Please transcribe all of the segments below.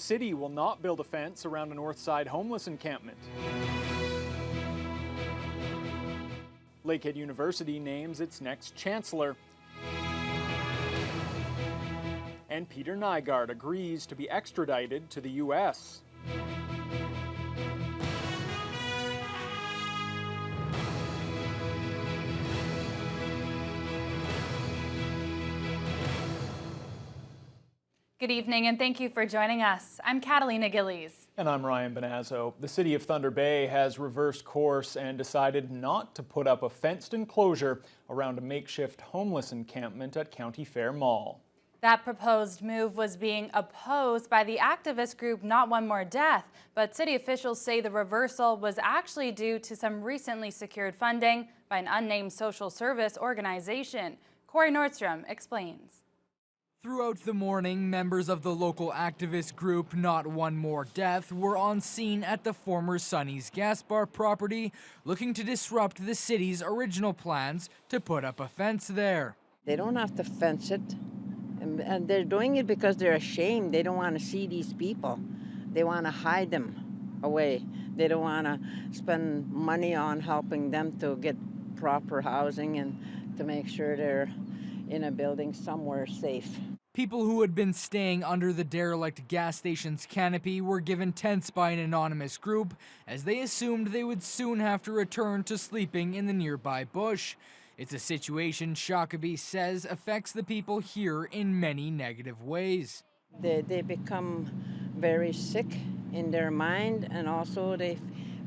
city will not build a fence around a north side homeless encampment. Lakehead University names its next chancellor. And Peter Nygaard agrees to be extradited to the U.S. Good evening and thank you for joining us. I'm Catalina Gillies. And I'm Ryan Benazzo. The city of Thunder Bay has reversed course and decided not to put up a fenced enclosure around a makeshift homeless encampment at County Fair Mall. That proposed move was being opposed by the activist group Not One More Death, but city officials say the reversal was actually due to some recently secured funding by an unnamed social service organization. Corey Nordstrom explains. Throughout the morning, members of the local activist group Not One More Death were on scene at the former Sonny's Gas Bar property, looking to disrupt the city's original plans to put up a fence there. They don't have to fence it, and they're doing it because they're ashamed. They don't want to see these people. They want to hide them away. They don't want to spend money on helping them to get proper housing and to make sure they're in a building somewhere safe. People who had been staying under the derelict gas station's canopy were given tents by an anonymous group as they assumed they would soon have to return to sleeping in the nearby bush. It's a situation Shakopee says affects the people here in many negative ways. They become very sick in their mind, and also they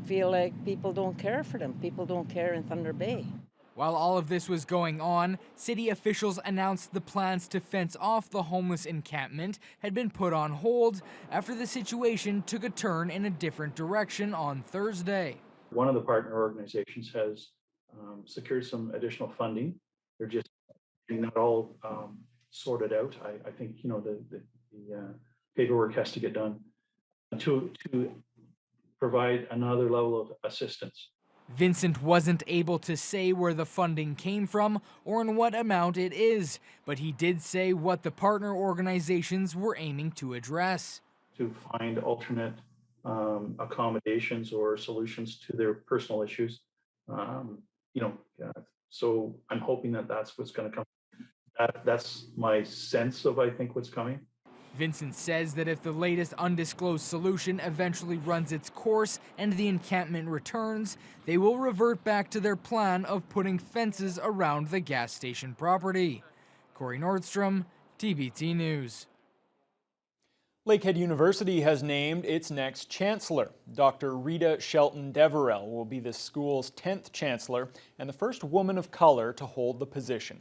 feel like people don't care for them. People don't care in Thunder Bay. While all of this was going on, city officials announced the plans to fence off the homeless encampment had been put on hold after the situation took a turn in a different direction on Thursday. One of the partner organizations has secured some additional funding. They're just getting that all sorted out. I think the paperwork has to get done to provide another level of assistance. Vincent wasn't able to say where the funding came from or in what amount it is, but he did say what the partner organizations were aiming to address. To find alternate accommodations or solutions to their personal issues. So I'm hoping that that's what's going to come. That's my sense of, I think, what's coming. Vincent says that if the latest undisclosed solution eventually runs its course and the encampment returns, they will revert back to their plan of putting fences around the gas station property. Corey Nordstrom, TBT News. Lakehead University has named its next chancellor. Dr. Rita Shelton Deverell will be the school's 10th chancellor and the first woman of color to hold the position.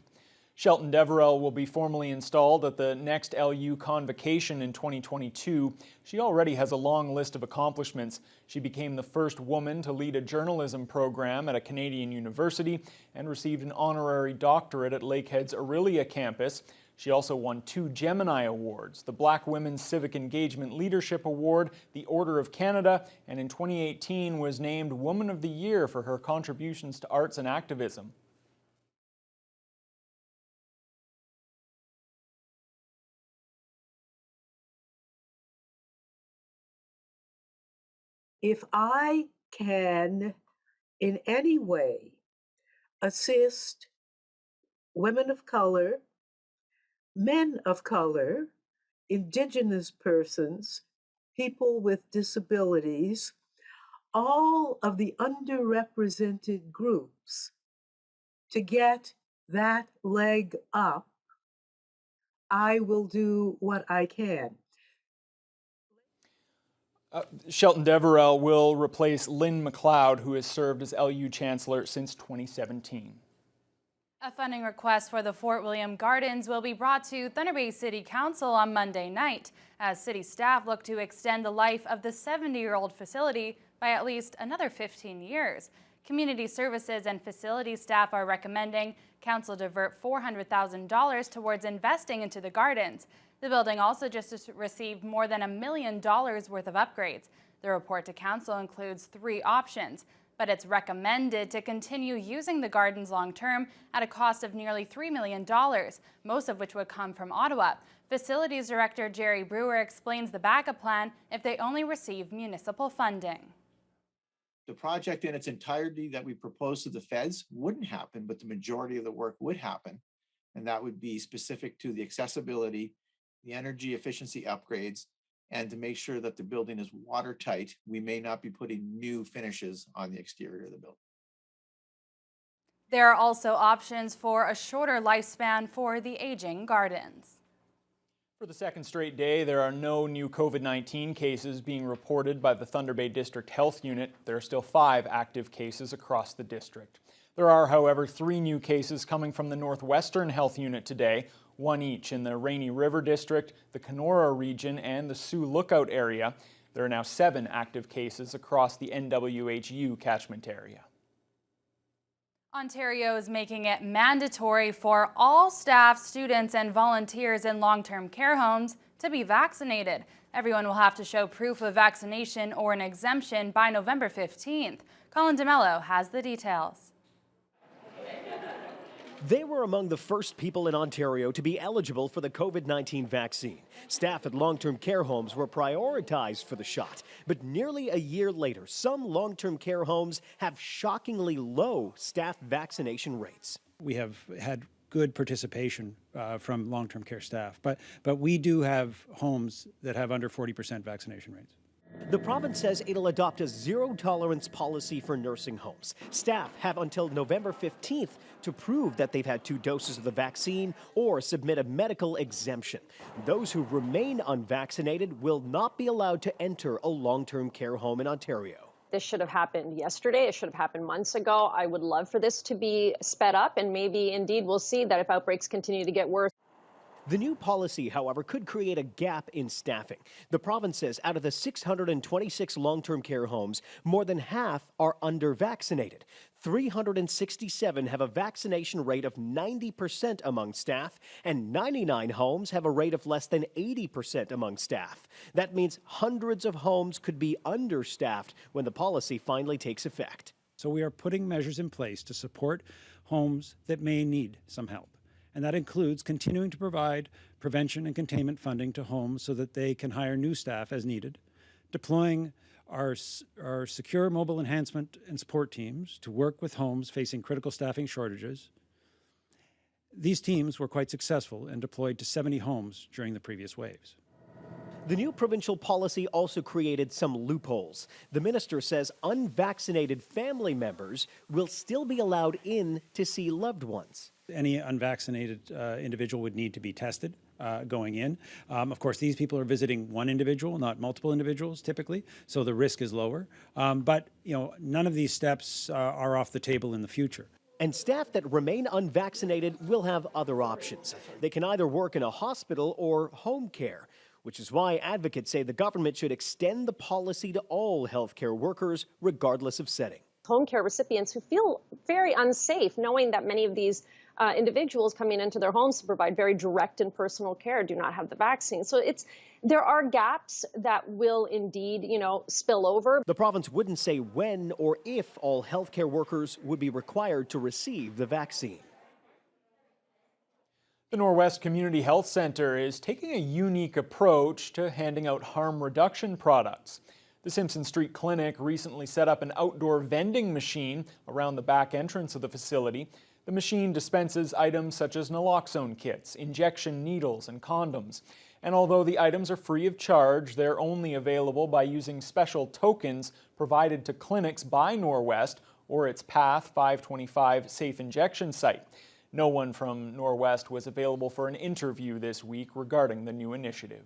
Shelton Deverell will be formally installed at the next LU convocation in 2022. She already has a long list of accomplishments. She became the first woman to lead a journalism program at a Canadian university and received an honorary doctorate at Lakehead's Aurelia campus. She also won 2 Gemini Awards, the Black Women's Civic Engagement Leadership Award, the Order of Canada, and in 2018 was named Woman of the Year for her contributions to arts and activism. If I can in any way assist women of color, men of color, Indigenous persons, people with disabilities, all of the underrepresented groups, to get that leg up, I will do what I can. Shelton Deverell will replace Lynn McLeod, who has served as LU Chancellor since 2017. A funding request for the Fort William Gardens will be brought to Thunder Bay City Council on Monday night as city staff look to extend the life of the 70-year-old facility by at least another 15 years. Community Services and Facilities staff are recommending Council divert $400,000 towards investing into the gardens. The building also just received more than $1 million worth of upgrades. The report to Council includes 3 options: but it's recommended to continue using the gardens long-term at a cost of nearly $3 million, most of which would come from Ottawa. Facilities Director Jerry Brewer explains the backup plan if they only receive municipal funding. The project in its entirety that we proposed to the feds wouldn't happen, but the majority of the work would happen. And that would be specific to the accessibility, the energy efficiency upgrades, and to make sure that the building is watertight. We may not be putting new finishes on the exterior of the building. There are also options for a shorter lifespan for the aging gardens. For the second straight day, there are no new COVID-19 cases being reported by the Thunder Bay District Health Unit. There are still 5 active cases across the district. There are, however, 3 new cases coming from the Northwestern Health Unit today, 1 each in the Rainy River District, the Kenora region, and the Sioux Lookout area. There are now 7 active cases across the NWHU catchment area. Ontario is making it mandatory for all staff, students, and volunteers in long-term care homes to be vaccinated. Everyone will have to show proof of vaccination or an exemption by November 15th. Colin DeMello has the details. They were among the first people in Ontario to be eligible for the COVID-19 vaccine. Staff at long-term care homes were prioritized for the shot. But nearly a year later, some long-term care homes have shockingly low staff vaccination rates. We have had good participation from long-term care staff, but we do have homes that have under 40% vaccination rates. The province says it'll adopt a zero-tolerance policy for nursing homes. Staff have until November 15th to prove that they've had 2 doses of the vaccine or submit a medical exemption. Those who remain unvaccinated will not be allowed to enter a long-term care home in Ontario. This should have happened yesterday. It should have happened months ago. I would love for this to be sped up, and maybe indeed we'll see that if outbreaks continue to get worse. The new policy, however, could create a gap in staffing. The province says out of the 626 long-term care homes, more than half are under-vaccinated. 367 have a vaccination rate of 90% among staff, and 99 homes have a rate of less than 80% among staff. That means hundreds of homes could be understaffed when the policy finally takes effect. So we are putting measures in place to support homes that may need some help. And that includes continuing to provide prevention and containment funding to homes so that they can hire new staff as needed, deploying our secure mobile enhancement and support teams to work with homes facing critical staffing shortages. These teams were quite successful and deployed to 70 homes during the previous waves. The new provincial policy also created some loopholes. The minister says unvaccinated family members will still be allowed in to see loved ones. Any unvaccinated individual would need to be tested going in. Of course, these people are visiting one individual, not multiple individuals typically, so the risk is lower. But none of these steps are off the table in the future. And staff that remain unvaccinated will have other options. They can either work in a hospital or home care, which is why advocates say the government should extend the policy to all healthcare workers, regardless of setting. Home care recipients who feel very unsafe knowing that many of these individuals coming into their homes to provide very direct and personal care do not have the vaccine. So there are gaps that will indeed, spill over. The province wouldn't say when or if all healthcare workers would be required to receive the vaccine. The Norwest Community Health Centre is taking a unique approach to handing out harm reduction products. The Simpson Street Clinic recently set up an outdoor vending machine around the back entrance of the facility. The machine dispenses items such as naloxone kits, injection needles, and condoms. And although the items are free of charge, they're only available by using special tokens provided to clinics by Norwest or its Path 525 safe injection site. No one from Norwest was available for an interview this week regarding the new initiative.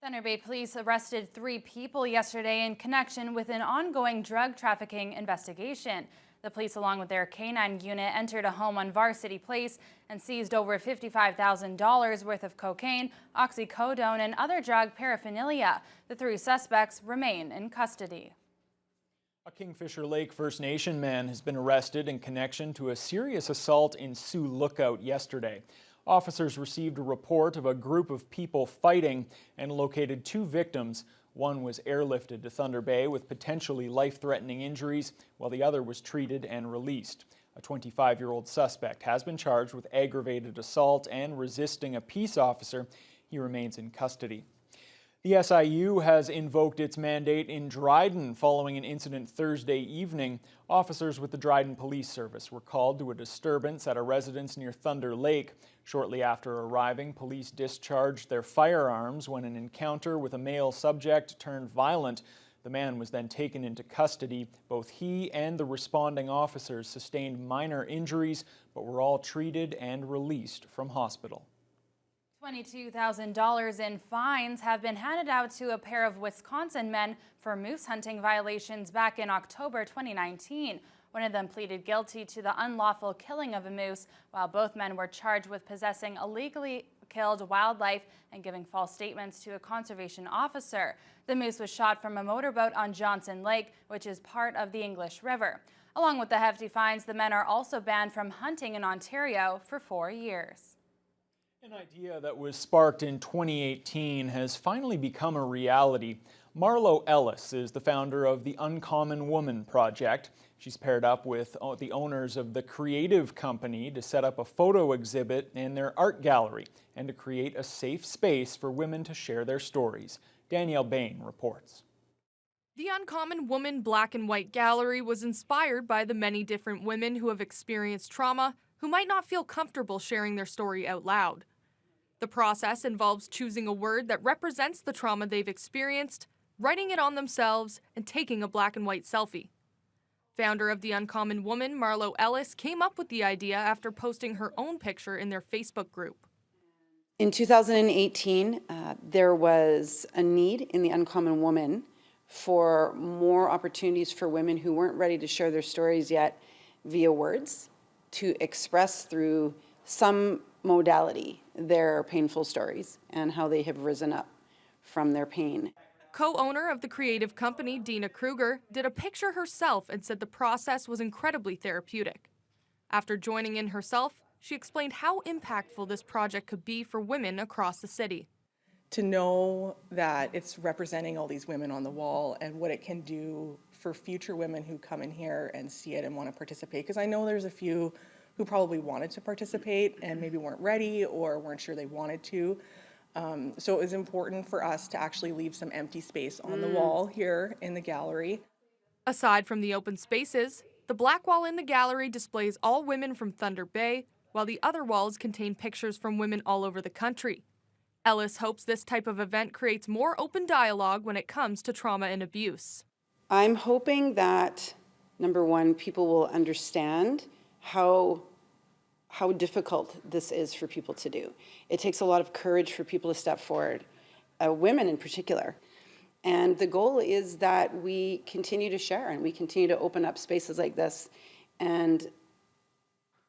Thunder Bay Police arrested 3 people yesterday in connection with an ongoing drug trafficking investigation. The police, along with their K-9 unit, entered a home on Varsity Place and seized over $55,000 worth of cocaine, oxycodone, and other drug paraphernalia. The 3 suspects remain in custody. A Kingfisher Lake First Nation man has been arrested in connection to a serious assault in Sioux Lookout yesterday. Officers received a report of a group of people fighting and located 2 victims. One was airlifted to Thunder Bay with potentially life-threatening injuries, while the other was treated and released. A 25-year-old suspect has been charged with aggravated assault and resisting a peace officer. He remains in custody. The SIU has invoked its mandate in Dryden following an incident Thursday evening. Officers with the Dryden Police Service were called to a disturbance at a residence near Thunder Lake. Shortly after arriving, police discharged their firearms when an encounter with a male subject turned violent. The man was then taken into custody. Both he and the responding officers sustained minor injuries, but were all treated and released from hospital. $22,000 in fines have been handed out to a pair of Wisconsin men for moose hunting violations back in October 2019. One of them pleaded guilty to the unlawful killing of a moose, while both men were charged with possessing illegally killed wildlife and giving false statements to a conservation officer. The moose was shot from a motorboat on Johnson Lake, which is part of the English River. Along with the hefty fines, the men are also banned from hunting in Ontario for 4 years. An idea that was sparked in 2018 has finally become a reality. Marlo Ellis is the founder of the Uncommon Woman Project. She's paired up with the owners of the Creative Company to set up a photo exhibit in their art gallery and to create a safe space for women to share their stories. Danielle Bain reports. The Uncommon Woman Black and White Gallery was inspired by the many different women who have experienced trauma who might not feel comfortable sharing their story out loud. The process involves choosing a word that represents the trauma they've experienced, writing it on themselves, and taking a black and white selfie. Founder of the Uncommon Woman, Marlo Ellis, came up with the idea after posting her own picture in their Facebook group. In 2018, there was a need in the Uncommon Woman for more opportunities for women who weren't ready to share their stories yet via words, to express through some modality their painful stories and how they have risen up from their pain. Co-owner of the Creative Company, Dina Kruger, did a picture herself and said the process was incredibly therapeutic. After joining in herself, she explained how impactful this project could be for women across the city. To know that it's representing all these women on the wall and what it can do for future women who come in here and see it and want to participate, because I know there's a few who probably wanted to participate and maybe weren't ready or weren't sure they wanted to. So it was important for us to actually leave some empty space on the wall here in the gallery. Aside from the open spaces, the black wall in the gallery displays all women from Thunder Bay, while the other walls contain pictures from women all over the country. Ellis hopes this type of event creates more open dialogue when it comes to trauma and abuse. I'm hoping that, number one, people will understand how difficult this is for people to do. It takes a lot of courage for people to step forward, women in particular. And the goal is that we continue to share and we continue to open up spaces like this and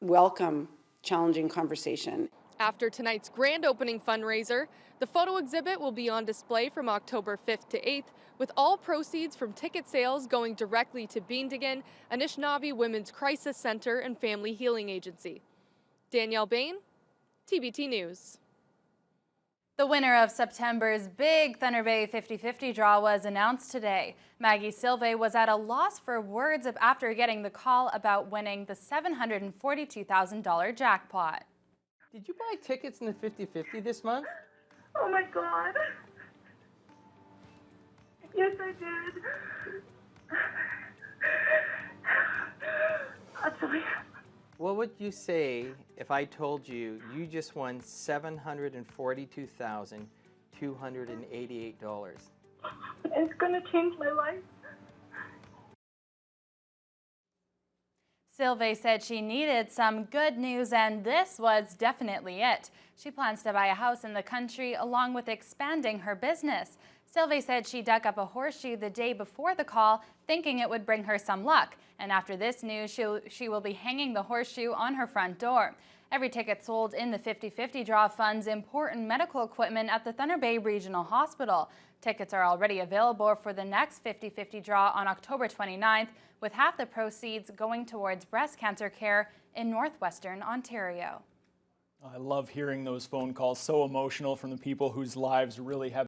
welcome challenging conversation. After tonight's grand opening fundraiser, the photo exhibit will be on display from October 5th to 8th, with all proceeds from ticket sales going directly to Beandigan, Anishinaabe Women's Crisis Center and Family Healing Agency. Danielle Bain, TBT News. The winner of September's big Thunder Bay 50-50 draw was announced today. Maggie Silve was at a loss for words after getting the call about winning the $742,000 jackpot. Did you buy tickets in the 50-50 this month? Oh my God. Yes, I did. I'll tell you. What would you say if I told you you just won $742,288? It's going to change my life. Silve said she needed some good news, and this was definitely it. She plans to buy a house in the country along with expanding her business. Silve said she dug up a horseshoe the day before the call, thinking it would bring her some luck. And after this news, she will be hanging the horseshoe on her front door. Every ticket sold in the 50-50 draw funds important medical equipment at the Thunder Bay Regional Hospital. Tickets are already available for the next 50-50 draw on October 29th, with half the proceeds going towards breast cancer care in northwestern Ontario. I love hearing those phone calls, so emotional from the people whose lives really have